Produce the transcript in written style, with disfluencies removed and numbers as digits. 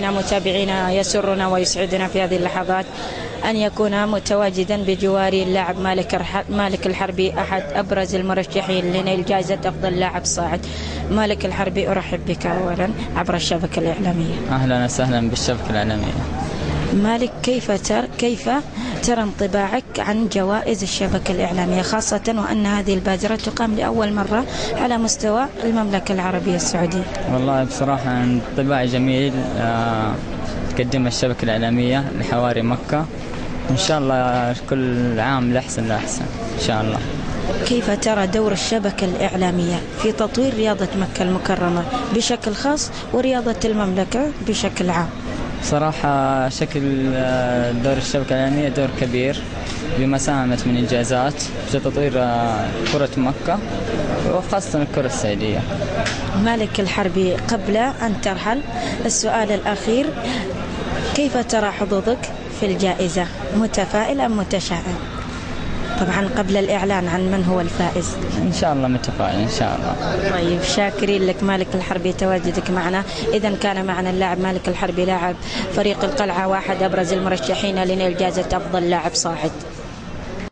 متابعينا، يسرنا ويسعدنا في هذه اللحظات أن يكون متواجدا بجوار اللاعب مالك الحربي، أحد أبرز المرشحين لنيل جائزة أفضل لاعب صاعد. مالك الحربي، أرحب بك أولا عبر الشبكة الإعلامية. أهلا وسهلا بالشبكة الإعلامية. مالك، كيف ترى انطباعك عن جوائز الشبكة الإعلامية، خاصة وأن هذه البادرة تقام لأول مرة على مستوى المملكة العربية السعودية؟ والله بصراحة انطباعي جميل. تقدم الشبكة الإعلامية لحواري مكة، إن شاء الله كل عام لأحسن لأحسن إن شاء الله. كيف ترى دور الشبكة الإعلامية في تطوير رياضة مكة المكرمة بشكل خاص ورياضة المملكة بشكل عام؟ صراحة شكل دور الشبكة الإعلامية دور كبير بما ساهمت من إنجازات في تطوير كرة مكة وخاصة الكرة السعودية. مالك الحربي، قبل أن ترحل السؤال الأخير، كيف ترى حظوظك في الجائزة؟ متفائل أم متشائم؟ طبعا قبل الإعلان عن من هو الفائز. إن شاء الله متفائل إن شاء الله. طيب، شاكرين لك مالك الحربي تواجدك معنا. إذا كان معنا اللاعب مالك الحربي، لاعب فريق القلعة، واحد أبرز المرشحين لنيل جائزة أفضل لاعب صاعد.